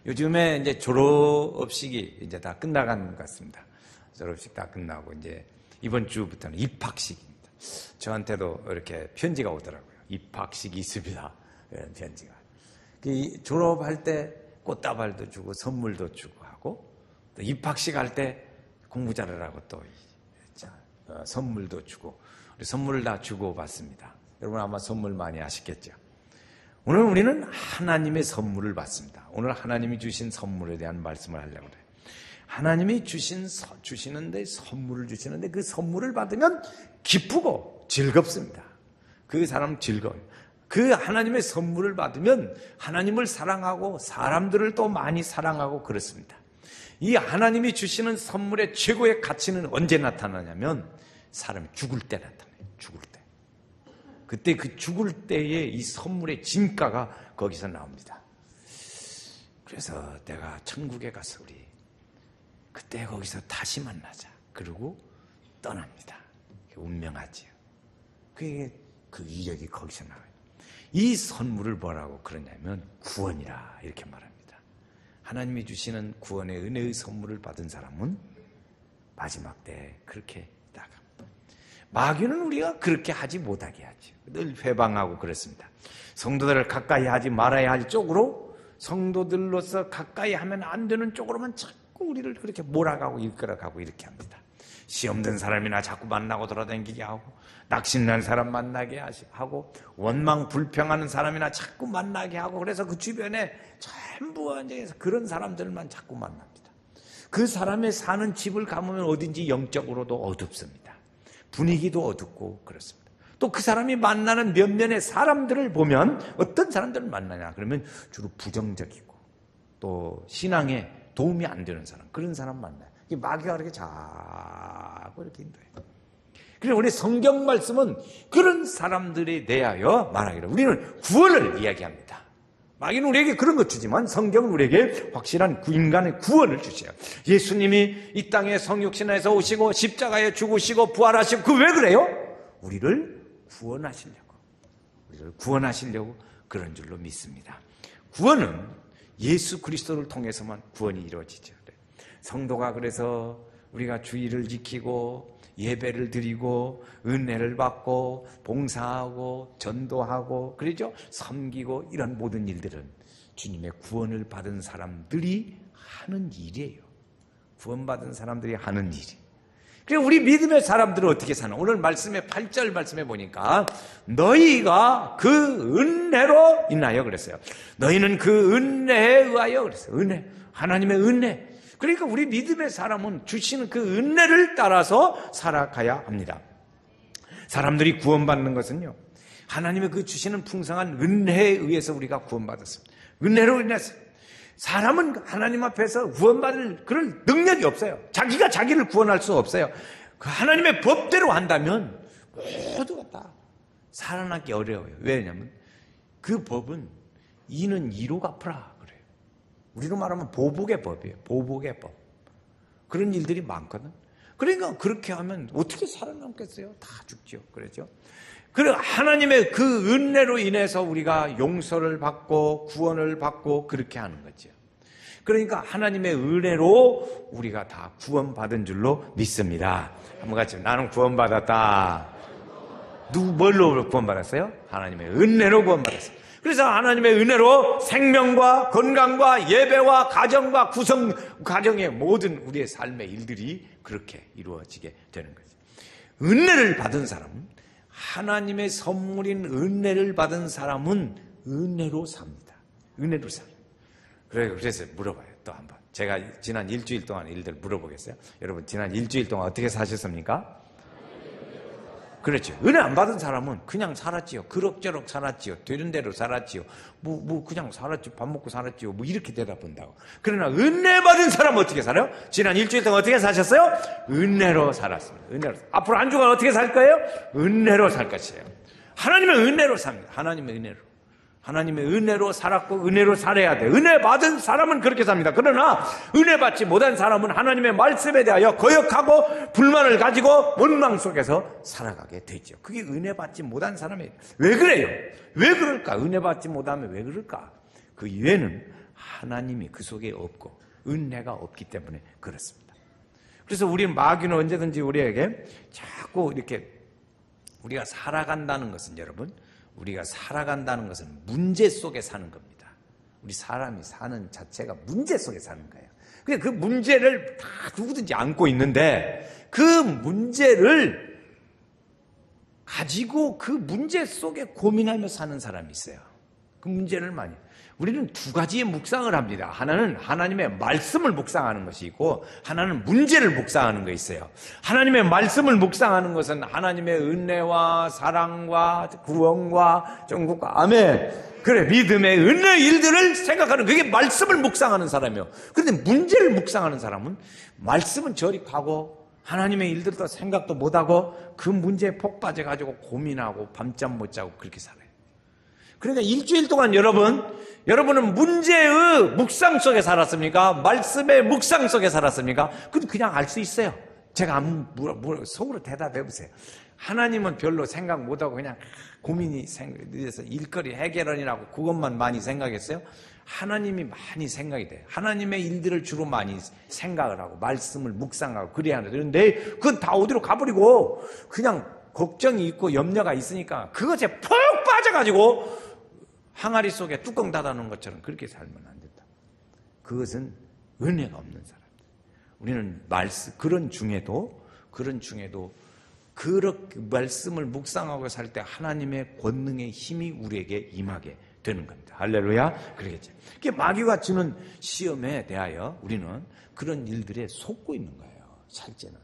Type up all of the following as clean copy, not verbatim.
요즘에 이제 졸업식이 이제 다 끝나간 것 같습니다. 졸업식 다 끝나고 이제 이번 주부터는 입학식입니다. 저한테도 이렇게 편지가 오더라고요. 입학식이 있습니다. 이런 편지가. 졸업할 때 꽃다발도 주고 선물도 주고 하고, 또 입학식 할 때 공부 잘하라고 또 선물도 주고, 우리 선물을 다 주고 받습니다. 여러분 아마 선물 많이 아시겠죠? 오늘 우리는 하나님의 선물을 받습니다. 오늘 하나님이 주신 선물에 대한 말씀을 하려고 해요. 하나님이 주시는데 선물을 주시는데 그 선물을 받으면 기쁘고 즐겁습니다. 그 사람 즐거워요. 그 하나님의 선물을 받으면 하나님을 사랑하고 사람들을 또 많이 사랑하고 그렇습니다. 이 하나님이 주시는 선물의 최고의 가치는 언제 나타나냐면 사람이 죽을 때 나타나요. 죽을 때. 그때 그 죽을 때의 이 선물의 진가가 거기서 나옵니다. 그래서 내가 천국에 가서 우리 그때 거기서 다시 만나자. 그리고 떠납니다. 운명하지요. 그게 그 이력이 거기서 나와요. 이 선물을 뭐라고 그러냐면 구원이라 이렇게 말합니다. 하나님이 주시는 구원의 은혜의 선물을 받은 사람은 마지막 때 그렇게 나갑니다. 마귀는 우리가 그렇게 하지 못하게 하죠. 늘 회방하고 그렇습니다. 성도들을 가까이 하지 말아야 할 쪽으로, 성도들로서 가까이 하면 안 되는 쪽으로만 자꾸 우리를 그렇게 몰아가고 이끌어가고 이렇게 합니다. 시험 든 사람이나 자꾸 만나고 돌아다니게 하고, 낙심난 사람 만나게 하고, 원망 불평하는 사람이나 자꾸 만나게 하고, 그래서 그 주변에 전부 앉아서 그런 사람들만 자꾸 만납니다. 그 사람의 사는 집을 가보면 어딘지 영적으로도 어둡습니다. 분위기도 어둡고 그렇습니다. 또 그 사람이 만나는 몇몇의 사람들을 보면 어떤 사람들을 만나냐 그러면 주로 부정적이고 또 신앙에 도움이 안 되는 사람, 그런 사람 만나요. 마귀가 그렇게 자꾸 이렇게 인도해요. 그래서 우리 성경 말씀은 그런 사람들에 대하여 말하기를 우리는 구원을 이야기합니다. 마귀는 우리에게 그런 것 주지만 성경은 우리에게 확실한 인간의 구원을 주세요. 예수님이 이 땅에 성육신에서 오시고 십자가에 죽으시고 부활하시고 그 왜 그래요? 우리를 구원하시려고 그런 줄로 믿습니다. 구원은 예수 그리스도를 통해서만 구원이 이루어지죠. 성도가 그래서 우리가 주의를 지키고 예배를 드리고 은혜를 받고 봉사하고 전도하고 그러죠. 섬기고 이런 모든 일들은 주님의 구원을 받은 사람들이 하는 일이에요. 구원받은 사람들이 하는 일이. 그래서 우리 믿음의 사람들은 어떻게 사나? 오늘 말씀의 8절 말씀에 보니까 너희가 그 은혜로 인하여 그랬어요. 너희는 그 은혜에 의하여 그랬어요. 은혜. 하나님의 은혜. 그러니까 우리 믿음의 사람은 주시는 그 은혜를 따라서 살아가야 합니다. 사람들이 구원받는 것은요, 하나님의 그 주시는 풍성한 은혜에 의해서 우리가 구원받았습니다. 은혜로 인해서. 사람은 하나님 앞에서 구원받을 그런 능력이 없어요. 자기가 자기를 구원할 수 없어요. 그 하나님의 법대로 한다면 모두가 다 살아나기 어려워요. 왜냐하면 그 법은 이는 이로 갚으라 그래요. 우리로 말하면 보복의 법이에요. 보복의 법. 그런 일들이 많거든. 그러니까 그렇게 하면 어떻게 살아남겠어요? 다 죽죠. 그러죠. 그리고 하나님의 그 은혜로 인해서 우리가 용서를 받고 구원을 받고 그렇게 하는 거죠. 그러니까 하나님의 은혜로 우리가 다 구원받은 줄로 믿습니다. 한번 같이 나는 구원받았다. 뭘로 구원받았어요? 하나님의 은혜로 구원받았어요. 그래서 하나님의 은혜로 생명과 건강과 예배와 가정과 구성 가정의 모든 우리의 삶의 일들이 그렇게 이루어지게 되는 거죠. 은혜를 받은 사람은, 하나님의 선물인 은혜를 받은 사람은 은혜로 삽니다. 은혜로 삽니다. 그래서 물어봐요. 또 한번. 제가 지난 일주일 동안 일들 물어보겠어요. 여러분 지난 일주일 동안 어떻게 사셨습니까? 그렇죠. 은혜 안 받은 사람은 그냥 살았지요. 그럭저럭 살았지요. 되는 대로 살았지요. 그냥 살았지. 밥 먹고 살았지요. 이렇게 대답한다고. 그러나 은혜 받은 사람은 어떻게 살아요? 지난 일주일 동안 어떻게 사셨어요? 은혜로 살았습니다. 은혜로. 앞으로 한 주간 어떻게 살 거예요? 은혜로 살 것이에요. 하나님의 은혜로 삽니다. 하나님의 은혜로. 하나님의 은혜로 살았고 은혜로 살아야 돼. 은혜 받은 사람은 그렇게 삽니다. 그러나 은혜 받지 못한 사람은 하나님의 말씀에 대하여 거역하고 불만을 가지고 원망 속에서 살아가게 되죠. 그게 은혜 받지 못한 사람이에요. 왜 그래요? 왜 그럴까? 은혜 받지 못하면 왜 그럴까? 그 이유에는 하나님이 그 속에 없고 은혜가 없기 때문에 그렇습니다. 그래서 우리 마귀는 언제든지 우리에게 자꾸 이렇게 우리가 살아간다는 것은 여러분, 우리가 살아간다는 것은 문제 속에 사는 겁니다. 우리 사람이 사는 자체가 문제 속에 사는 거예요. 근데 그 문제를 다 누구든지 안고 있는데 그 문제를 가지고 그 문제 속에 고민하며 사는 사람이 있어요. 그 문제를 많이. 우리는 두 가지의 묵상을 합니다. 하나는 하나님의 말씀을 묵상하는 것이 있고 하나는 문제를 묵상하는 거 있어요. 하나님의 말씀을 묵상하는 것은 하나님의 은혜와 사랑과 구원과 정국과 아멘. 그래, 믿음의 은혜의 일들을 생각하는 그게 말씀을 묵상하는 사람이에요. 그런데 문제를 묵상하는 사람은 말씀은 저리 가고 하나님의 일들도 생각도 못하고 그 문제에 폭 빠져가지고 고민하고 밤잠 못 자고 그렇게 살아요. 그러니까 일주일 동안 여러분은 문제의 묵상 속에 살았습니까? 말씀의 묵상 속에 살았습니까? 그냥 알 수 있어요. 제가 속으로 대답해 보세요. 하나님은 별로 생각 못하고 그냥 고민이 생겨서 일거리 해결하느라고 그것만 많이 생각했어요? 하나님이 많이 생각이 돼요. 하나님의 일들을 주로 많이 생각을 하고 말씀을 묵상하고 그래야 하는데 그런데 그건 다 어디로 가버리고 그냥 걱정이 있고 염려가 있으니까 그것에 푹 빠져가지고 항아리 속에 뚜껑 닫아놓은 것처럼 그렇게 살면 안 된다. 그것은 은혜가 없는 사람들. 우리는 그런 중에도 그렇게 말씀을 묵상하고 살 때 하나님의 권능의 힘이 우리에게 임하게 되는 겁니다. 할렐루야. 그러겠죠. 그게 마귀가 주는 시험에 대하여 우리는 그런 일들에 속고 있는 거예요. 살제는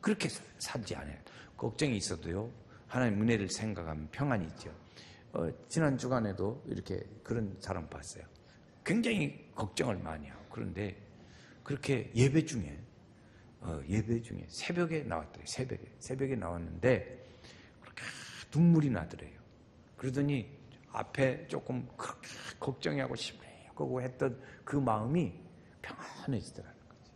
그렇게 살지 않아요. 걱정이 있어도요, 하나님 은혜를 생각하면 평안이 있죠. 지난 주간에도 이렇게 그런 사람 봤어요. 굉장히 걱정을 많이 하고 그런데 그렇게 예배 중에 새벽에 나왔더래요. 새벽에 나왔는데 그렇게 눈물이 나더래요. 그러더니 앞에 조금 그렇게 걱정하고 심하고 했던 그 마음이 평안해지더라는 거지.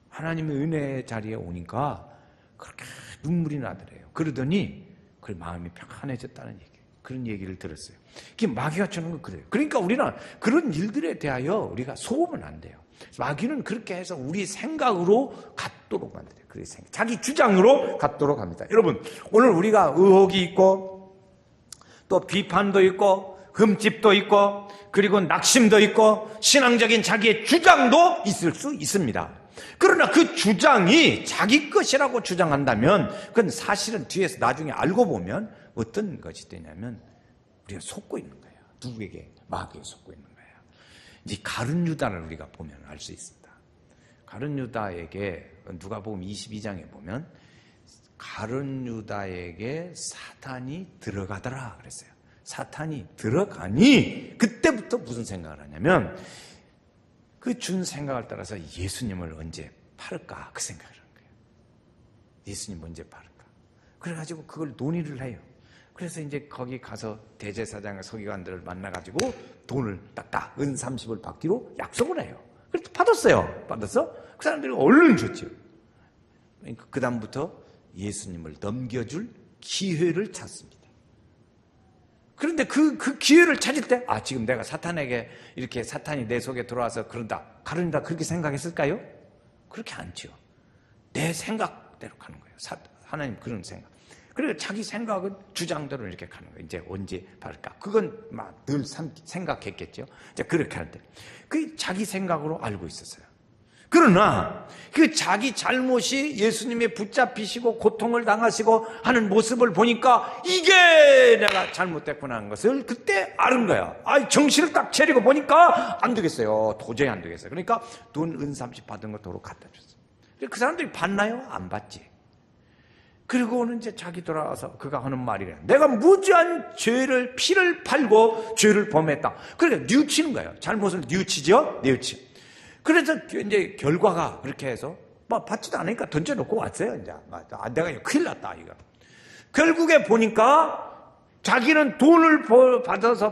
하나님의 은혜 자리에 오니까 그렇게 눈물이 나더래요. 그러더니 그 마음이 평안해졌다는 얘기예요. 그런 얘기를 들었어요. 그게 마귀가 주는 건 그래요. 그러니까 우리는 그런 일들에 대하여 우리가 속으면 안 돼요. 마귀는 그렇게 해서 우리 생각으로 갖도록 만들어요. 자기 주장으로 갖도록 합니다. 여러분, 오늘 우리가 의혹이 있고 또 비판도 있고 흠집도 있고 그리고 낙심도 있고 신앙적인 자기의 주장도 있을 수 있습니다. 그러나 그 주장이 자기 것이라고 주장한다면 그건 사실은 뒤에서 나중에 알고 보면 어떤 것이 되냐면 우리가 속고 있는 거예요. 누구에게? 마귀에 속고 있는 거예요. 이제 가룟 유다를 우리가 보면 알 수 있습니다. 가룟 유다에게 누가복음 22장에 보면 가룟 유다에게 사탄이 들어가더라 그랬어요. 사탄이 들어가니 그때부터 무슨 생각을 하냐면 그 준 생각을 따라서 예수님을 언제 팔을까 그 생각을 하는 거예요. 예수님 언제 팔을까? 그래가지고 그걸 논의를 해요. 그래서 이제 거기 가서 대제사장과 서기관들을 만나가지고 돈을 딱딱 은 30을 받기로 약속을 해요. 그래서 받았어? 그 사람들이 얼른 줬죠. 그러니까 그 다음부터 예수님을 넘겨줄 기회를 찾습니다. 그런데 그 기회를 찾을 때, 지금 내가 사탄에게 이렇게 사탄이 내 속에 들어와서 가른다 그렇게 생각했을까요? 그렇게 않죠. 내 생각대로 가는 거예요. 하나님 그런 생각. 그리고 자기 생각은 주장대로 이렇게 가는 거예요. 이제 언제 받을까? 그건 막 늘 생각했겠죠. 이제 그렇게 하는데, 그 자기 생각으로 알고 있었어요. 그러나 그 자기 잘못이 예수님의 붙잡히시고 고통을 당하시고 하는 모습을 보니까 이게 내가 잘못됐구나 하는 것을 그때 아는 거야. 정신을 딱 차리고 보니까 안 되겠어요. 도저히 안 되겠어요. 그러니까 돈 은 30 받은 거 도로 갖다 줬어요. 그 사람들이 받나요? 안 받지. 그리고는 이제 자기 돌아와서 그가 하는 말이래요. 내가 무지한 피를 팔고 죄를 범했다. 그러니까 뉘우치는 거예요. 잘못을 뉘우치죠? 뉘우치. 그래서 이제 결과가 그렇게 해서 받지도 않으니까 던져놓고 왔어요. 이제 내가 이거 큰일 났다 이거. 결국에 보니까 자기는 돈을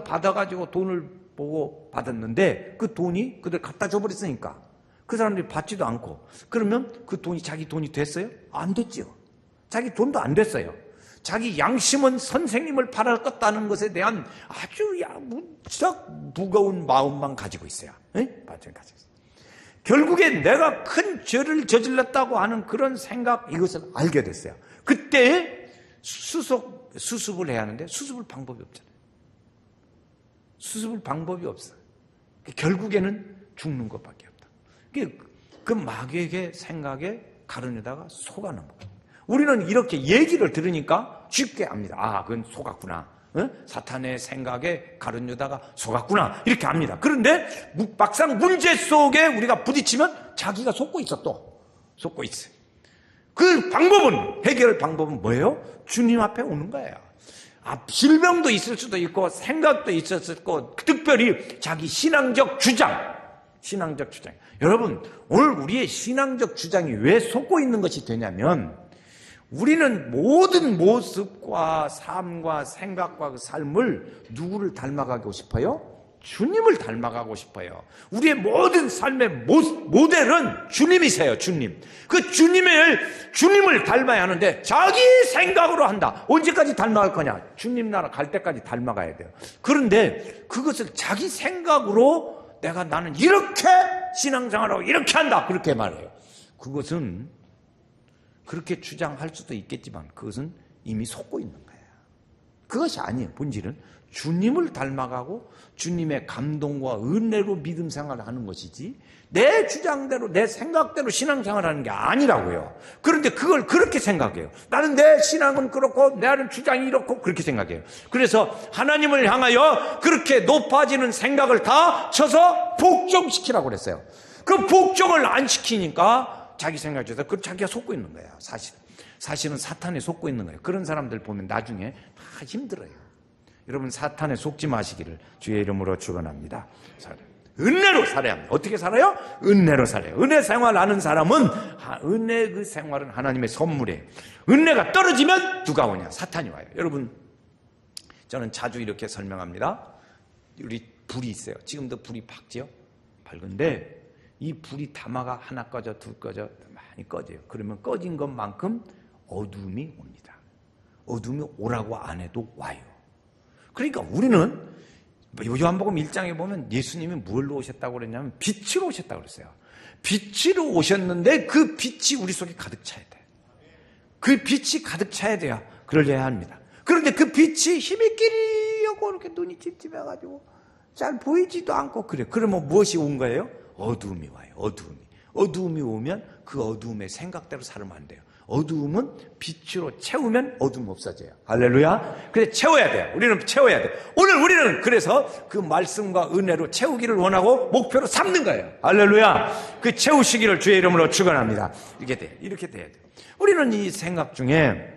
받아가지고 돈을 보고 받았는데 그 돈이 그들 갖다 줘버렸으니까 그 사람들이 받지도 않고 그러면 그 돈이 자기 돈이 됐어요? 안 됐죠. 자기 돈도 안 됐어요. 자기 양심은 선생님을 팔았다는 것에 대한 아주 무척 무거운 마음만 가지고 있어요. 결국에 내가 큰 죄를 저질렀다고 하는 그런 생각, 이것을 알게 됐어요. 그때 수습을 해야 하는데 수습을 방법이 없잖아요. 수습을 방법이 없어요. 결국에는 죽는 것밖에 없다. 그 마귀에게 생각에 가르려다가 속아는 거예요. 우리는 이렇게 얘기를 들으니까 쉽게 압니다. 아, 그건 속았구나. 사탄의 생각에 가르려다가 속았구나. 이렇게 압니다. 그런데 막상 문제 속에 우리가 부딪히면 자기가 속고 있어, 또. 속고 있어요. 그 방법은, 해결 방법은 뭐예요? 주님 앞에 오는 거예요. 질병도 있을 수도 있고, 생각도 있었을 거고, 특별히 자기 신앙적 주장. 여러분, 오늘 우리의 신앙적 주장이 왜 속고 있는 것이 되냐면, 우리는 모든 모습과 삶과 생각과 그 삶을 누구를 닮아가고 싶어요? 주님을 닮아가고 싶어요. 우리의 모든 삶의 모델은 주님이세요, 주님. 그 주님을 닮아야 하는데 자기 생각으로 한다. 언제까지 닮아갈 거냐? 주님 나라 갈 때까지 닮아가야 돼요. 그런데 그것을 자기 생각으로 나는 이렇게 신앙생활하고 이렇게 한다. 그렇게 말해요. 그것은 그렇게 주장할 수도 있겠지만 그것은 이미 속고 있는 거예요. 그것이 아니에요. 본질은 주님을 닮아가고 주님의 감동과 은혜로 믿음 생활을 하는 것이지 내 주장대로 내 생각대로 신앙생활을 하는 게 아니라고요. 그런데 그걸 그렇게 생각해요. 나는 내 신앙은 그렇고 나는 주장이 이렇고 그렇게 생각해요. 그래서 하나님을 향하여 그렇게 높아지는 생각을 다 쳐서 복종시키라고 그랬어요. 그 복종을 안 시키니까 자기 생각에 그 자기가 속고 있는 거예요. 사실은 사탄에 속고 있는 거예요. 그런 사람들 보면 나중에 다 힘들어요. 여러분, 사탄에 속지 마시기를 주의 이름으로 축원합니다. 은혜로 살아야 합니다. 어떻게 살아요? 은혜로 살아요. 은혜 생활하는 사람은 은혜 그 생활은 하나님의 선물이에요. 은혜가 떨어지면 누가 오냐? 사탄이 와요. 여러분, 저는 자주 이렇게 설명합니다. 우리 불이 있어요. 지금도 불이 밝지요? 밝은데 이 불이 담아가 하나 꺼져 둘 꺼져 많이 꺼져요. 그러면 꺼진 것만큼 어둠이 옵니다. 어둠이 오라고 안 해도 와요. 그러니까 우리는 요한복음 1장에 보면 예수님이 뭘로 오셨다고 그랬냐면 빛으로 오셨다고 그랬어요. 빛으로 오셨는데 그 빛이 우리 속에 가득 차야 돼요. 그 빛이 가득 차야 돼요. 그러려야 합니다. 그런데 그 빛이 힘이 끼리하고 이렇게 눈이 찝찝해가지고 잘 보이지도 않고 그래요. 그러면 무엇이 온 거예요? 어두움이 와요. 어두움이 오면 그 어두움의 생각대로 살면 안 돼요. 어두움은 빛으로 채우면 어두움 없어져요. 할렐루야. 그래서 채워야 돼요. 우리는 채워야 돼요. 오늘 우리는 그래서 그 말씀과 은혜로 채우기를 원하고 목표로 삼는 거예요. 할렐루야. 그 채우시기를 주의 이름으로 축원합니다. 이렇게 돼야 돼요. 우리는 이 생각 중에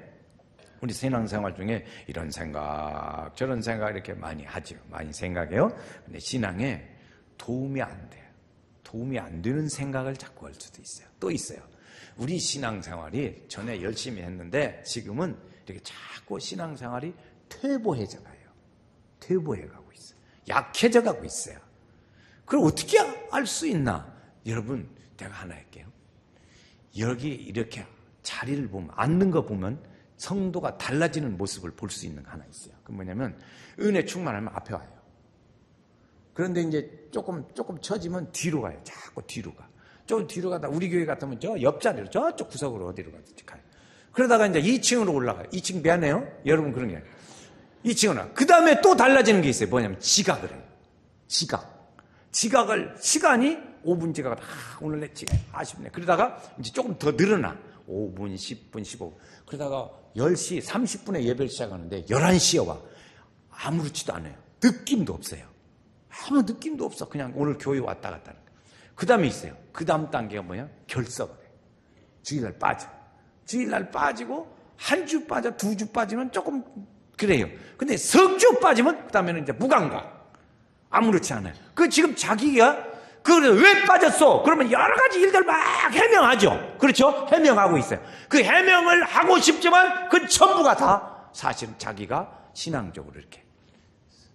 우리 신앙생활 중에 이런 생각 저런 생각 이렇게 많이 하죠. 많이 생각해요. 근데 신앙에 도움이 안 돼요. 도움이 안 되는 생각을 자꾸 할 수도 있어요. 또 있어요. 우리 신앙생활이 전에 열심히 했는데 지금은 이렇게 자꾸 신앙생활이 퇴보해져 가요. 퇴보해가고 있어요. 약해져 가고 있어요. 그럼 어떻게 알 수 있나? 여러분, 내가 하나 할게요. 여기 이렇게 자리를 보면, 앉는 거 보면 성도가 달라지는 모습을 볼 수 있는 거 하나 있어요. 그 뭐냐면 은혜 충만하면 앞에 와요. 그런데 이제 조금 처지면 뒤로 가요. 자꾸 뒤로 가. 좀 뒤로 가다 우리 교회 같으면 저 옆자리로 저쪽 구석으로 어디로 가요. 그러다가 이제 2층으로 올라가요. 2층 미안해요. 여러분 그런 게 아니에요. 2층으로. 그 다음에 또 달라지는 게 있어요. 뭐냐면 지각을 해요. 지각을 시간이 5분 지각. 오늘 내 지각 아쉽네. 그러다가 이제 조금 더 늘어나. 5분, 10분, 15분. 그러다가 10시 30분에 예배를 시작하는데 11시에 와. 아무렇지도 않아요. 느낌도 없어요. 아무 느낌도 없어. 그냥 오늘 교회 왔다 갔다 하는 거예요. 그 다음에 있어요. 그 다음 단계가 뭐냐? 결석을 해요. 주일날 빠져. 주일날 빠지고 한 주 빠져, 2주 빠지면 조금 그래요. 근데 석 주 빠지면 그 다음에는 이제 무감각. 아무렇지 않아요. 그 지금 자기가 왜 빠졌어? 그러면 여러 가지 일들 막 해명하죠. 그렇죠? 해명하고 있어요. 그 해명을 하고 싶지만 그 전부가 다 사실은 자기가 신앙적으로 이렇게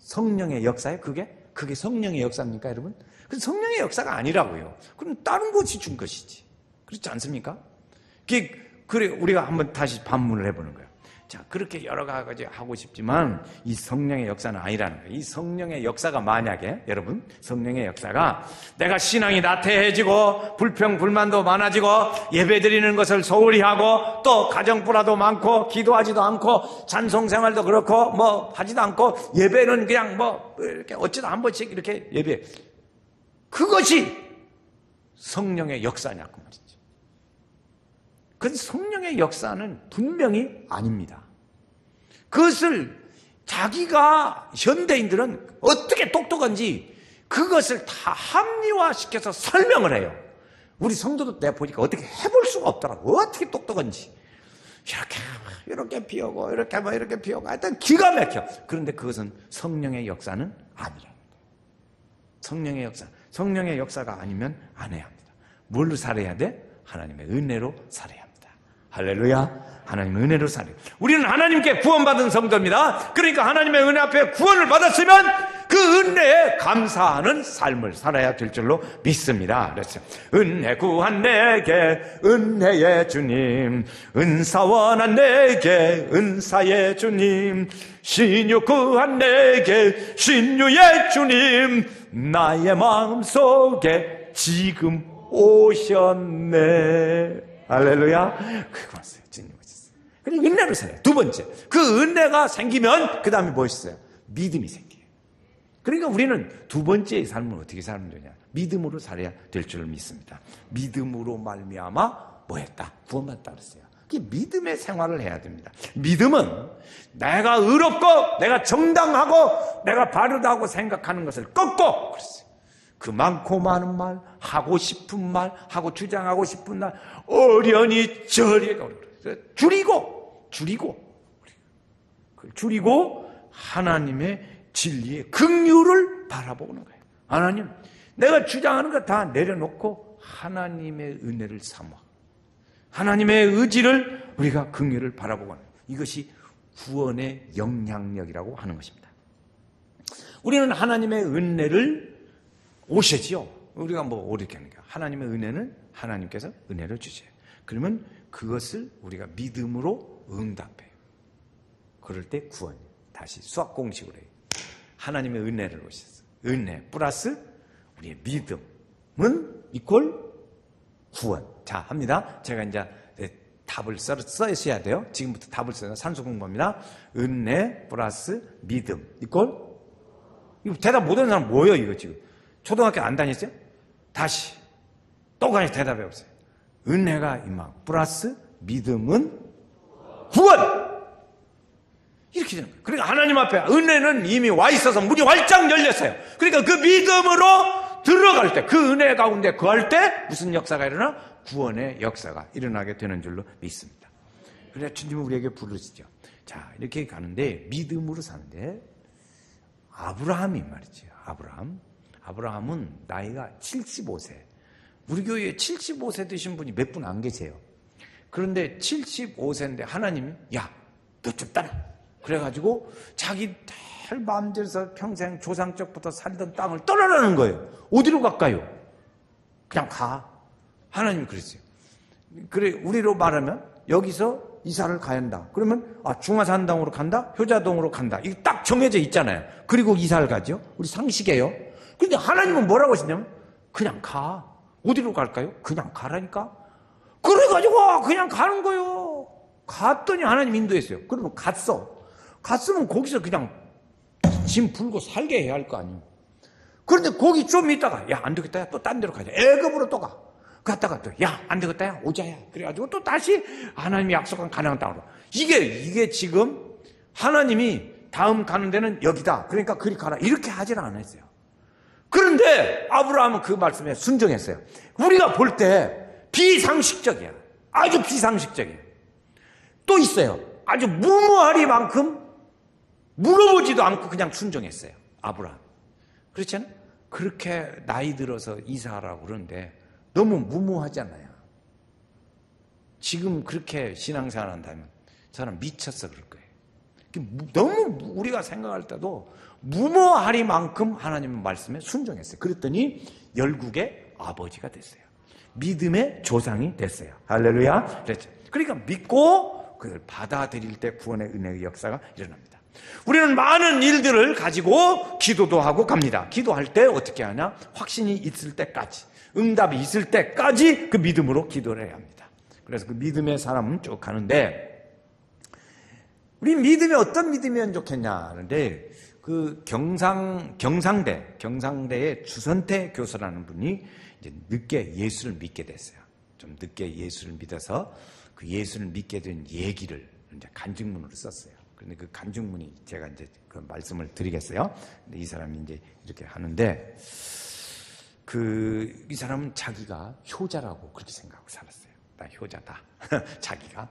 성령의 역사예요. 그게 성령의 역사입니까, 여러분? 그 성령의 역사가 아니라고요. 그럼 다른 것이 준 것이지. 그렇지 않습니까? 그래, 우리가 한번 다시 반문을 해보는 거예요. 자, 그렇게 여러 가지 하고 싶지만 이 성령의 역사는 아니라는 거예요. 이 성령의 역사가 만약에 여러분 성령의 역사가 내가 신앙이 나태해지고 불평 불만도 많아지고 예배드리는 것을 소홀히 하고 또 가정불화도 많고 기도하지도 않고 찬송 생활도 그렇고 뭐 하지도 않고 예배는 그냥 뭐 이렇게 어쩌다 한 번씩 이렇게 예배, 그것이 성령의 역사냐고 말이죠. 그 성령의 역사는 분명히 아닙니다. 그것을 자기가 현대인들은 어떻게 똑똑한지 그것을 다 합리화시켜서 설명을 해요. 우리 성도도 내가 보니까 어떻게 해볼 수가 없더라고. 어떻게 똑똑한지. 이렇게 비우고 이렇게 비우고 하여튼 기가 막혀. 그런데 그것은 성령의 역사는 아니랍니다. 성령의 역사가 아니면 안 해야 합니다. 뭘로 살아야 돼? 하나님의 은혜로 살아야 합니다. 할렐루야. 하나님의 은혜로 살아요. 우리는 하나님께 구원받은 성도입니다. 그러니까 하나님의 은혜 앞에 구원을 받았으면 그 은혜에 감사하는 삶을 살아야 될 줄로 믿습니다. 그렇죠. 은혜 구한 내게 은혜의 주님, 은사원한 내게 은사의 주님, 신유 구한 내게 신유의 주님, 나의 마음속에 지금 오셨네. 할렐루야. 고맙습니다. 주님 오셨어요. 그리고 은혜로 살아요. 두 번째, 그 은혜가 생기면 그 다음에 뭐 있어요? 믿음이 생겨요. 그러니까 우리는 두 번째의 삶을 어떻게 살면 되냐? 믿음으로 살아야 될 줄 믿습니다. 믿음으로 말미암아 뭐 했다? 구원받았다 그랬어요. 그 믿음의 생활을 해야 됩니다. 믿음은 내가 의롭고 내가 정당하고 내가 바르다고 생각하는 것을 꺾고 그랬어요. 그 많고 많은 말, 하고 싶은 말, 하고 주장하고 싶은 말, 어련히 저리 줄이고 하나님의 진리의 긍휼을 바라보는 거예요. 하나님, 내가 주장하는 거 다 내려놓고 하나님의 은혜를 삼아 하나님의 의지를 우리가 긍휼을 바라보고 하는, 이것이 구원의 영향력이라고 하는 것입니다. 우리는 하나님의 은혜를 오시지요. 우리가 뭐 어떻게 합니까? 하나님의 은혜는 하나님께서 은혜를 주세요. 그러면 그것을 우리가 믿음으로 응답해요. 그럴 때 구원. 다시 수학 공식으로 해요. 하나님의 은혜를 오셨어요. 은혜 플러스 우리의 믿음은 이퀄 구원. 자, 합니다. 제가 이제 답을 써야 돼요. 지금부터 답을 써요. 산수 공부입니다. 은혜 플러스 믿음 이퀄, 이거 대답 못하는 사람 뭐예요 이거 지금? 초등학교 안 다녔어요? 다시 똑같이 대답해 보세요. 은혜가 임하고 플러스 믿음은 구원. 이렇게 되는 거예요. 그러니까 하나님 앞에 은혜는 이미 와 있어서 문이 활짝 열렸어요. 그러니까 그 믿음으로 들어갈 때, 그 은혜 가운데 거할 때 무슨 역사가 일어나? 구원의 역사가 일어나게 되는 줄로 믿습니다. 그래서 주님은 우리에게 부르시죠. 자, 이렇게 가는데 믿음으로 사는데 아브라함이 말이죠. 아브라함은 나이가 75세. 우리 교회에 75세 되신 분이 몇 분 안 계세요. 그런데 75세인데 하나님이 야, 너 좀 따라. 그래가지고 자기 될 마음대로 평생 조상적부터 살던 땅을 떠나라는 거예요. 어디로 갈까요? 그냥 가. 하나님이 그랬어요. 그래, 우리로 말하면 여기서 이사를 가야 한다. 그러면 중화산당으로 간다? 효자동으로 간다. 이게 딱 정해져 있잖아요. 그리고 이사를 가죠. 우리 상식이에요. 근데 하나님은 뭐라고 하시냐면 그냥 가. 어디로 갈까요? 그냥 가라니까. 그래가지고 그냥 가는 거예요. 갔더니 하나님 인도했어요. 그러면 갔으면 거기서 그냥 짐 풀고 살게 해야 할 거 아니에요. 그런데 거기 좀 있다가 야, 안 되겠다. 또 딴 데로 가자. 애굽으로 또 가. 갔다가 또 야, 안 되겠다. 야, 오자야. 그래가지고 또 다시 하나님이 약속한 가나안 땅으로. 이게 지금 하나님이 다음 가는 데는 여기다. 그러니까 그리 가라. 이렇게 하지는 않았어요. 그런데 아브라함은 그 말씀에 순종했어요. 우리가 볼 때 비상식적이야. 아주 비상식적이에요. 또 있어요. 아주 무모하리만큼 물어보지도 않고 그냥 순종했어요. 아브라함. 그렇지 않아요? 그렇게 나이 들어서 이사하라고 그러는데 너무 무모하잖아요. 지금 그렇게 신앙생활 한다면 저는 미쳤어 그럴 거예요. 너무 우리가 생각할 때도 무모하리만큼 하나님의 말씀에 순종했어요. 그랬더니 열국의 아버지가 됐어요. 믿음의 조상이 됐어요. 할렐루야. 그렇죠. 그러니까 믿고 그걸 받아들일 때 구원의 은혜의 역사가 일어납니다. 우리는 많은 일들을 가지고 기도도 하고 갑니다. 기도할 때 어떻게 하냐? 확신이 있을 때까지, 응답이 있을 때까지 그 믿음으로 기도를 해야 합니다. 그래서 그 믿음의 사람은 쭉 가는데, 우리 믿음이 어떤 믿음이면 좋겠냐 하는데, 그 경상대의 주선태 교수라는 분이 이제 늦게 예수를 믿게 됐어요. 좀 늦게 예수를 믿어서 그 예수를 믿게 된 얘기를 이제 간증문으로 썼어요. 그런데 그 간증문이 제가 이제 그 말씀을 드리겠어요. 근데 이 사람이 이제 이렇게 하는데, 이 사람은 자기가 효자라고 그렇게 생각하고 살았어요. 나 효자다. 자기가.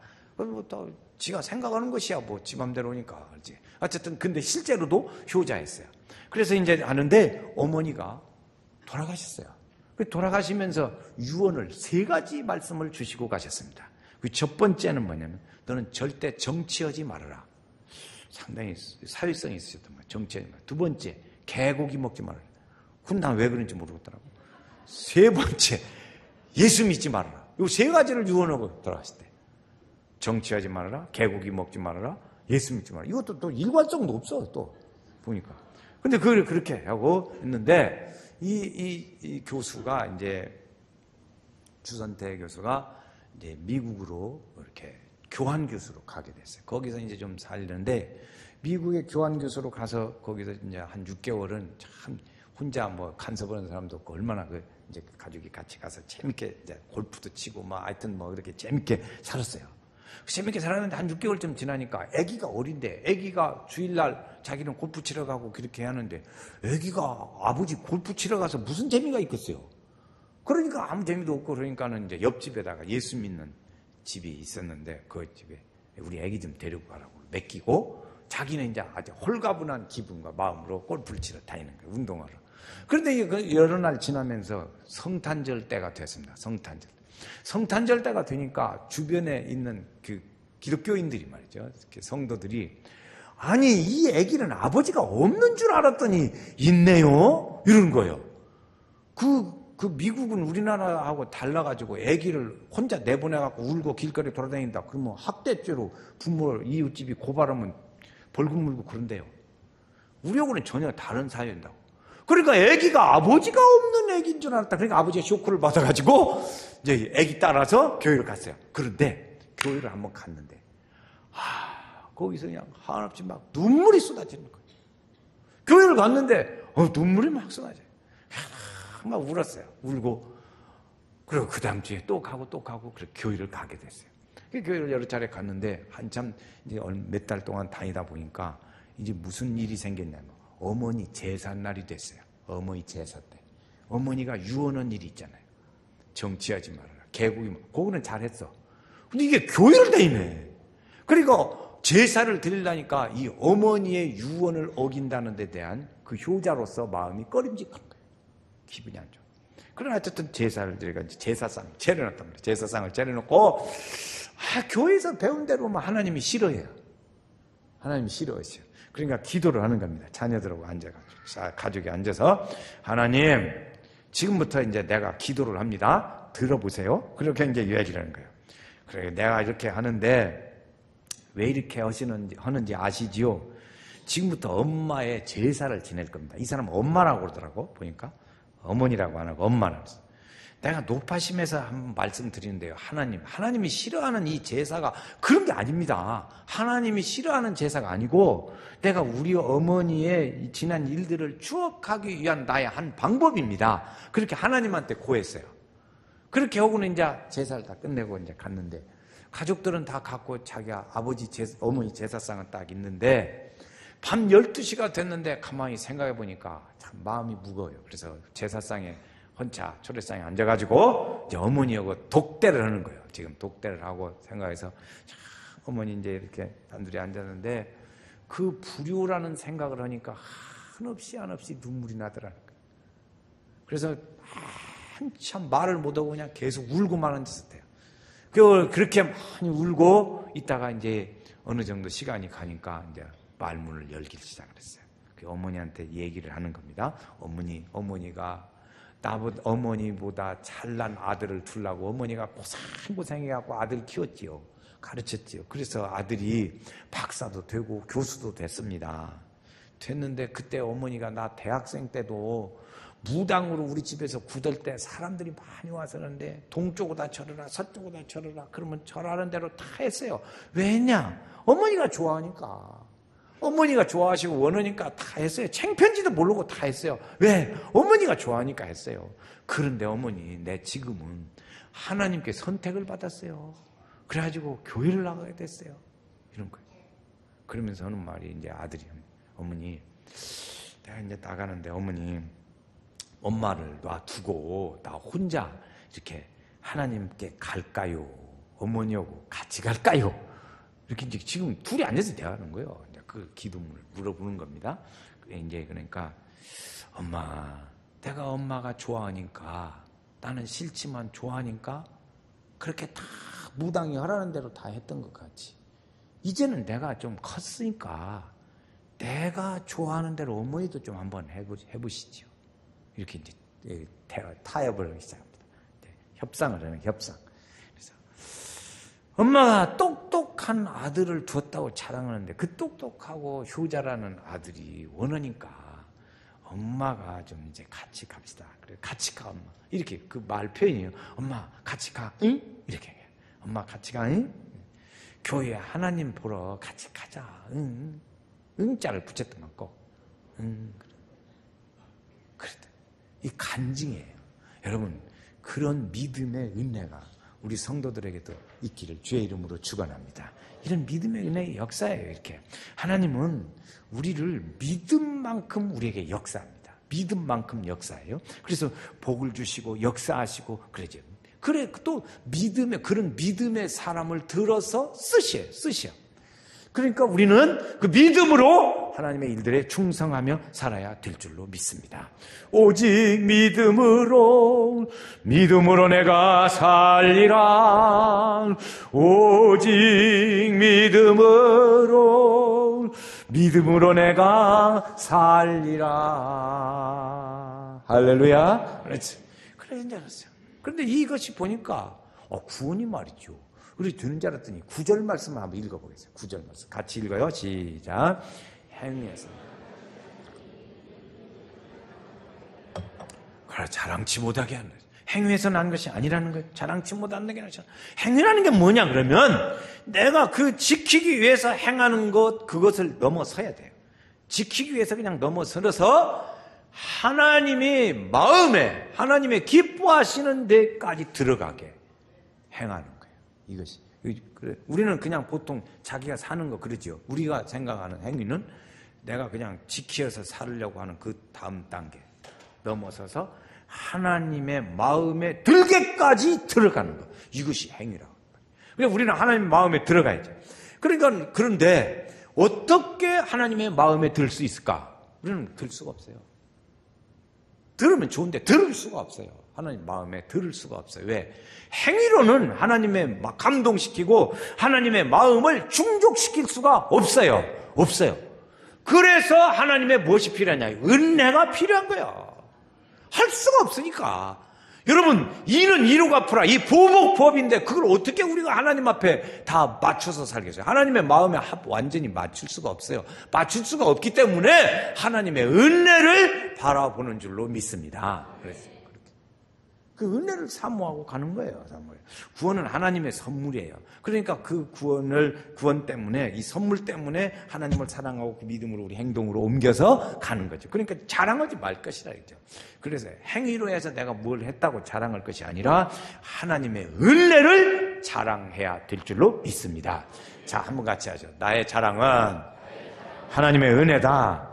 또 지가 생각하는 것이야. 뭐 지 맘대로니까. 그렇지. 어쨌든 근데 실제로도 효자였어요. 그래서 이제 하는데 어머니가 돌아가셨어요. 돌아가시면서 유언을 3가지 말씀을 주시고 가셨습니다. 그 첫 번째는 뭐냐면, 너는 절대 정치하지 말아라. 상당히 사회성이 있으셨던 거예요. 정치하지 말아라. 두 번째, 개고기 먹지 말아라. 그건 난 왜 그런지 모르겠더라고. 세 번째, 예수 믿지 말아라. 이 3가지를 유언하고 돌아가셨대. 정치하지 말아라, 개고기 먹지 말아라, 예수 믿지 말아라. 이것도 또 일관성도 없어, 또 보니까. 근데 그걸 그렇게 하고 있는데, 이 교수가 이제 주선태 교수가 이제 미국으로 이렇게 교환 교수로 가게 됐어요. 거기서 이제 좀 살는데, 미국의 교환 교수로 가서 거기서 이제 한 6개월은 참 혼자 뭐 간섭하는 사람도 없고, 얼마나 이제 가족이 같이 가서 재밌게 이제 골프도 치고 뭐 하여튼 뭐 이렇게 재밌게 살았어요. 재밌게 살았는데 한 6개월쯤 지나니까 아기가 어린데, 아기가 주일날 자기는 골프 치러 가고 그렇게 하는데, 아기가 아버지 골프 치러 가서 무슨 재미가 있겠어요? 그러니까 아무 재미도 없고, 그러니까는 이제 옆집에다가 예수 믿는 집이 있었는데, 그 집에 우리 아기 좀 데리고 가라고 맡기고, 자기는 이제 아주 홀가분한 기분과 마음으로 골프를 치러 다니는 거예요. 운동하러. 그런데 여러 날 지나면서 성탄절 때가 됐습니다. 성탄절 때가 되니까 주변에 있는 그 기독교인들이 말이죠. 성도들이, 아니, 이 아기는 아버지가 없는 줄 알았더니 있네요? 이러는 거예요. 그 미국은 우리나라하고 달라가지고 아기를 혼자 내보내갖고 울고 길거리 돌아다닌다. 그러면 학대죄로 부모, 이웃집이 고발하면 벌금 물고 그런데요. 우리하고는 전혀 다른 사회인다고. 그러니까 아기가 아버지가 없는 아기인 줄 알았다. 그러니까 아버지가 쇼크를 받아가지고 이제 아기 따라서 교회를 갔어요. 그런데 교회를 한번 갔는데, 거기서 그냥 한없이 막 눈물이 쏟아지는 거예요. 교회를 갔는데 눈물이 막 쏟아져요. 막 울었어요. 울고, 그리고 그 다음 주에 또 가고 그렇게 교회를 가게 됐어요. 교회를 여러 차례 갔는데 한참 이제 몇 달 동안 다니다 보니까 이제 무슨 일이 생겼냐면, 어머니 제삿날이 됐어요. 어머니 제사 때. 어머니가 유언한 일이 있잖아요. 정치하지 말아라. 개고기 그거는 잘했어. 근데 이게 교회를 다니네. 그러니까 제사를 드리려니까 이 어머니의 유언을 어긴다는 데 대한 그 효자로서 마음이 꺼림직한 거예요. 기분이 안 좋아. 그러나 어쨌든 제사를 드리니까 제사상 차려놨단 말이에요. 제사상을 차려놓고, 교회에서 배운 대로만 하나님이 싫어해요. 하나님이 싫어하셔요. 그러니까 기도를 하는 겁니다. 자녀들하고 앉아가지고, 가족이 앉아서, 하나님, 지금부터 이제 내가 기도를 합니다. 들어보세요. 그렇게 이제 이야기를 하는 거예요. 그래, 내가 이렇게 하는데, 왜 이렇게 하는지 아시지요? 지금부터 엄마의 제사를 지낼 겁니다. 이 사람 엄마라고 그러더라고, 보니까. 어머니라고 안 하고 엄마라고. 내가 높아심에서 한번 말씀드리는데요. 하나님이 싫어하는 이 제사가 그런 게 아닙니다. 하나님이 싫어하는 제사가 아니고, 내가 우리 어머니의 지난 일들을 추억하기 위한 나의 한 방법입니다. 그렇게 하나님한테 고했어요. 그렇게 하고는 이제 제사를 다 끝내고 이제 갔는데, 가족들은 다 갖고 자기 어머니 제사상은 딱 있는데, 밤 12시가 됐는데 가만히 생각해 보니까 참 마음이 무거워요. 그래서 제사상에 혼자 초래상에 앉아가지고 이제 어머니하고 독대를 하는 거예요. 지금 독대를 하고 생각해서, 어머니 이제 이렇게 단둘이 앉았는데, 그 불효라는 생각을 하니까 한없이 눈물이 나더라는 거예요. 그래서 한참 말을 못하고 그냥 계속 울고만 앉았대요. 그렇게 많이 울고 있다가 이제 어느 정도 시간이 가니까 이제 말문을 열기 시작을 했어요. 그 어머니한테 얘기를 하는 겁니다. 어머니가 어머니보다 잘난 아들을 두려고 어머니가 고생해갖고 아들 키웠지요. 가르쳤지요. 그래서 아들이 박사도 되고 교수도 됐습니다. 됐는데 그때 어머니가 나 대학생 때도 무당으로 우리 집에서 굳을 때 사람들이 많이 와서 그러는데 동쪽으로 다 절어라 서쪽으로 다 절어라 그러면 절하는 대로 다 했어요. 왜냐? 어머니가 좋아하니까. 어머니가 좋아하시고 원하니까 다 했어요. 창편지도 모르고 다 했어요. 왜? 어머니가 좋아하니까 했어요. 그런데 어머니 내 지금은 하나님께 선택을 받았어요. 그래가지고 교회를 나가게 됐어요. 이런 거예요. 그러면서 하는 말이 이제 아들이 어머니 내가 이제 나가는데 어머니 엄마를 놔두고 나 혼자 이렇게 하나님께 갈까요? 어머니하고 같이 갈까요? 이렇게 이제 지금 둘이 앉아서 대화하는 거예요. 이제 그 기도문을 물어보는 겁니다. 이제 그러니까 엄마, 내가 엄마가 좋아하니까 나는 싫지만 좋아하니까 그렇게 다 무당이 하라는 대로 다 했던 것 같지. 이제는 내가 좀 컸으니까 내가 좋아하는 대로 어머니도 좀 한번 해보시죠. 이렇게 이제 타협을 하기 시작합니다. 협상을 하는 협상. 그래서 엄마가 똑똑한 아들을 두었다고 자랑하는데 그 똑똑하고 효자라는 아들이 원하니까 엄마가 좀 이제 같이 갑시다. 그래 같이 가 엄마. 이렇게 그 말 표현이에요. 엄마 같이 가. 응? 이렇게 해요. 엄마 같이 가. 응? 교회 하나님 보러 같이 가자. 응? 응자를 붙였던 것 같고. 응. 그랬다. 이 간증이에요. 여러분, 그런 믿음의 은혜가 우리 성도들에게도 있기를 주의 이름으로 축원합니다. 이런 믿음의 은혜의 역사예요. 이렇게 하나님은 우리를 믿음만큼 우리에게 역사합니다. 믿음만큼 역사예요. 그래서 복을 주시고 역사하시고 그러죠. 그래 또 믿음의 그런 믿음의 사람을 들어서 쓰셔. 그러니까 우리는 그 믿음으로 하나님의 일들에 충성하며 살아야 될 줄로 믿습니다. 오직 믿음으로 내가 살리라. 오직 믿음으로 내가 살리라. 할렐루야. 그렇지. 그래 이제 알았어요. 그런데 이것이 보니까 구원이 말이죠. 우리 되는 줄 알았더니 9절 말씀을 한번 읽어보겠습니다. 9절 말씀 같이 읽어요. 시작. 행위에서 그래 자랑치 못하게 하는 거예요. 행위에서 난 것이 아니라는 거예요. 자랑치 못하는 게 아니라 행위라는 게 뭐냐 그러면 내가 그 지키기 위해서 행하는 것 그것을 넘어서야 돼요. 지키기 위해서 그냥 넘어서서 하나님의 마음에 하나님의 기뻐하시는 데까지 들어가게 행하는 거예요. 이것이 우리는 그냥 보통 자기가 사는 거 그러죠. 우리가 생각하는 행위는 내가 그냥 지키어서 살려고 하는 그 다음 단계 넘어서서 하나님의 마음에 들게까지 들어가는 거. 이것이 행위라고. 그러니까 우리는 하나님의 마음에 들어가야죠. 그러니까 그런데 어떻게 하나님의 마음에 들 수 있을까? 우리는 들 수가 없어요. 들으면 좋은데 들을 수가 없어요. 하나님 마음에 들을 수가 없어요. 왜? 행위로는 하나님의 감동시키고 하나님의 마음을 충족시킬 수가 없어요. 그래서 하나님의 무엇이 필요하냐? 은혜가 필요한 거야. 할 수가 없으니까. 여러분, 이는 이로 갚으라. 이 보복법인데 그걸 어떻게 우리가 하나님 앞에 다 맞춰서 살겠어요? 하나님의 마음에 완전히 맞출 수가 없어요. 맞출 수가 없기 때문에 하나님의 은혜를 바라보는 줄로 믿습니다. 그래서 그 은혜를 사모하고 가는 거예요. 구원은 하나님의 선물이에요. 그러니까 그 구원 때문에 이 선물 때문에 하나님을 사랑하고 그 믿음으로 우리 행동으로 옮겨서 가는 거죠. 그러니까 자랑하지 말 것이라 했죠. 그래서 행위로 해서 내가 뭘 했다고 자랑할 것이 아니라 하나님의 은혜를 자랑해야 될 줄로 믿습니다. 자, 한번 같이 하죠. 나의 자랑은 하나님의 은혜다.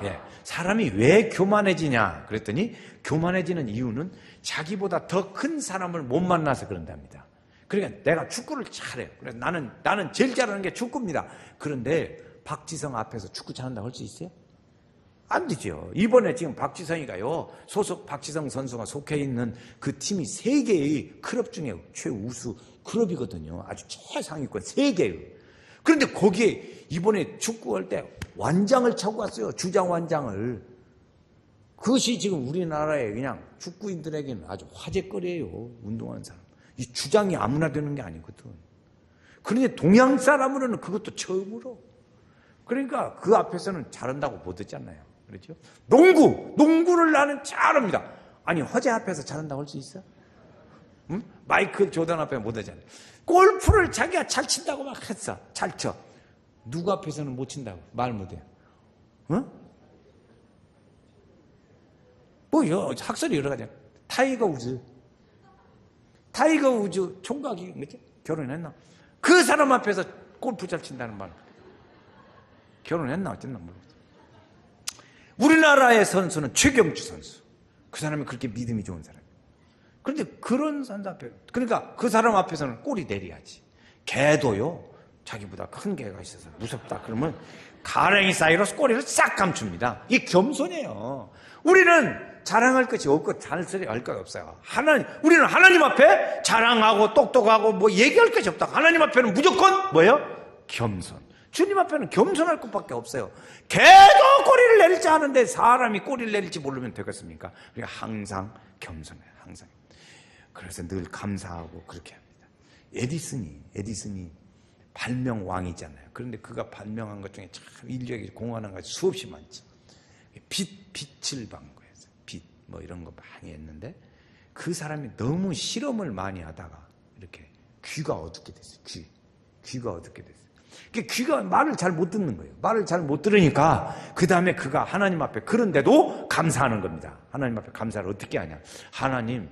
예. 사람이 왜 교만해지냐 그랬더니 교만해지는 이유는 자기보다 더 큰 사람을 못 만나서 그런답니다. 그러니까 내가 축구를 잘해요. 그래서 나는 제일 잘하는 게 축구입니다. 그런데 박지성 앞에서 축구 잘한다고 할 수 있어요? 안 되죠. 이번에 지금 박지성이가요, 박지성 선수가 속해 있는 그 팀이 세계의 클럽 중에 최우수 클럽이거든요. 아주 최상위권 세계의. 그런데 거기에 이번에 축구할 때 완장을 차고 갔어요. 주장 완장을. 그것이 지금 우리나라의 그냥 축구인들에게는 아주 화제거리예요. 운동하는 사람. 이 주장이 아무나 되는 게 아니거든. 그런데 동양 사람으로는 그것도 처음으로. 그러니까 그 앞에서는 잘한다고 못 듣잖아요. 그렇죠? 농구를 나는 잘합니다. 아니, 허재 앞에서 잘한다고 할 수 있어? 응? 마이클 조던 앞에 못 하잖아요. 골프를 자기가 잘 친다고 막 했어. 잘 쳐. 누구 앞에서는 못 친다고 말 못해요. 응? 학설이 여러 가지야. 타이거 우즈 총각이 뭐지? 결혼했나? 그 사람 앞에서 골프 잘 친다는 말. 결혼했나 어쨌나 모르겠어. 우리나라의 선수는 최경주 선수. 그 사람이 그렇게 믿음이 좋은 사람이에요. 그런데 그런 선수 앞에, 그러니까 그 사람 앞에서는 꼬리 내려야지. 개도요, 자기보다 큰 개가 있어서 무섭다 그러면 가랭이 사이로 꼬리를 싹 감춥니다. 이게 겸손해요. 우리는 자랑할 것이 없고 잔소리 할 것 없어요. 우리는 하나님 앞에 자랑하고 똑똑하고 뭐 얘기할 것이 없다. 하나님 앞에는 무조건 뭐예요? 겸손. 주님 앞에는 겸손할 것밖에 없어요. 개도 꼬리를 내릴지 아는데 사람이 꼬리를 내릴지 모르면 되겠습니까? 그러니까 항상 겸손해요. 항상. 그래서 늘 감사하고 그렇게 합니다. 에디슨이 발명왕이잖아요. 그런데 그가 발명한 것 중에 참 인류에게 공헌한 것이 수없이 많죠. 빛을 방구해서 뭐 이런 거 많이 했는데 그 사람이 너무 실험을 많이 하다가 이렇게 귀가 어둡게 됐어요. 귀가 어둡게 됐어요. 귀가 말을 잘 못 듣는 거예요. 말을 잘 못 들으니까 그 다음에 그가 하나님 앞에 그런데도 감사하는 겁니다. 하나님 앞에 감사를 어떻게 하냐? 하나님,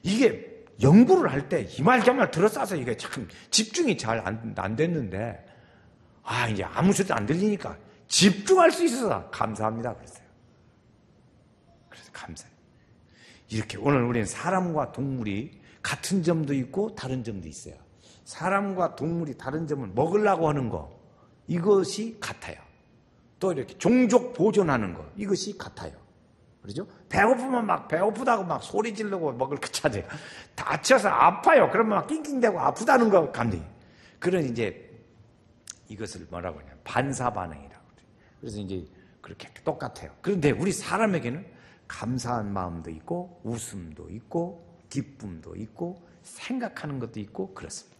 이게 연구를 할 때 이 말 저 말 들어싸서 이게 참 집중이 잘 안 됐는데 이제 아무 소리도 안 들리니까 집중할 수 있어서 감사합니다 그랬어요. 그래서 감사해요. 이렇게 오늘 우리는 사람과 동물이 같은 점도 있고 다른 점도 있어요. 사람과 동물이 다른 점은 먹으려고 하는 거, 이것이 같아요. 또 이렇게 종족 보존하는 거, 이것이 같아요. 그렇죠? 배고프면 막 배고프다고 막 소리 지르고 먹을 거 찾아요. 다쳐서 아파요. 그러면 막 낑낑대고 아프다는 거 감지. 그런 이제 이것을 뭐라고 하냐, 반사 반응이라고. 그래서 이제 그렇게 똑같아요. 그런데 우리 사람에게는 감사한 마음도 있고 웃음도 있고 기쁨도 있고 생각하는 것도 있고 그렇습니다.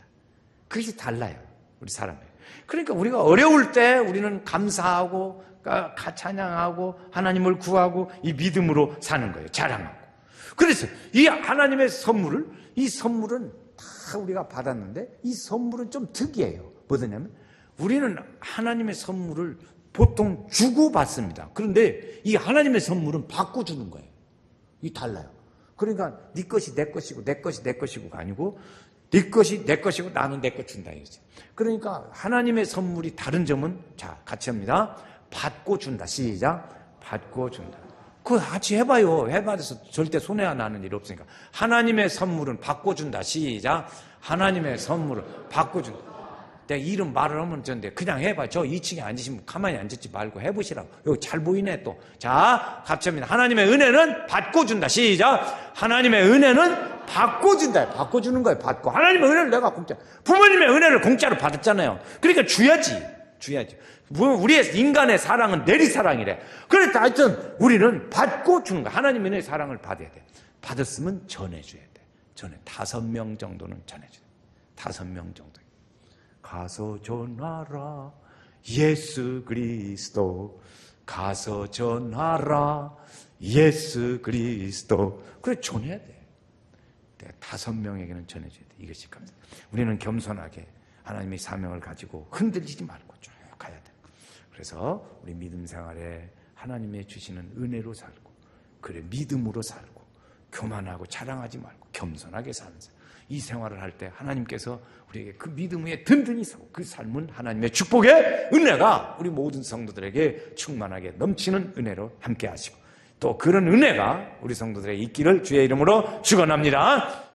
그것이 달라요. 우리 사람이. 그러니까 우리가 어려울 때 우리는 감사하고 찬양하고 하나님을 구하고 이 믿음으로 사는 거예요. 자랑하고. 그래서 이 하나님의 이 선물은 다 우리가 받았는데 이 선물은 좀 특이해요. 뭐냐면 우리는 하나님의 선물을 보통 주고 받습니다. 그런데 이 하나님의 선물은 받고 주는 거예요. 이 달라요. 그러니까 네 것이 내 것이고 내 것이 내 것이고가 아니고 네 것이 내 것이고 나는 내 것 준다 이거죠. 그러니까 하나님의 선물이 다른 점은 자 같이 합니다. 받고 준다. 시작. 받고 준다. 그거 같이 해봐요. 해봐서 절대 손해 안 나는 일 없으니까. 하나님의 선물은 받고 준다. 시작. 하나님의 선물을 받고 준다. 내가 이름 말을 하면 되는데 그냥 해봐. 저 2층에 앉으시면 가만히 앉지 말고 해보시라고. 여기 잘 보이네 또. 자, 같이 합니다. 하나님의 은혜는 받고 준다. 시작. 하나님의 은혜는 받고 준다. 받고 주는 거예요. 받고. 하나님의 은혜를 내가 공짜. 부모님의 은혜를 공짜로 받았잖아요. 그러니까 줘야지. 우리의 인간의 사랑은 내리사랑이래. 그래서 하여튼 우리는 받고 주는 거야. 하나님의 은혜의 사랑을 받아야 돼. 받았으면 전해줘야 돼. 5명 정도는 전해줘야 돼. 5명 정도. 가서 전하라 예수 그리스도. 가서 전하라 예수 그리스도. 그래 전해야 돼. 5명에게는 전해줘야 돼. 이것이 감사. 우리는 겸손하게 하나님의 사명을 가지고 흔들리지 말고 쭉 가야 돼. 그래서 우리 믿음 생활에 하나님의 주시는 은혜로 살고, 그래 믿음으로 살고, 교만하고 자랑하지 말고 겸손하게 사는 삶. 이 생활을 할 때 하나님께서 우리에게 그 믿음 위에 든든히 서고 그 삶은 하나님의 축복의 은혜가 우리 모든 성도들에게 충만하게 넘치는 은혜로 함께 하시고 또 그런 은혜가 우리 성도들에게 있기를 주의 이름으로 축원합니다.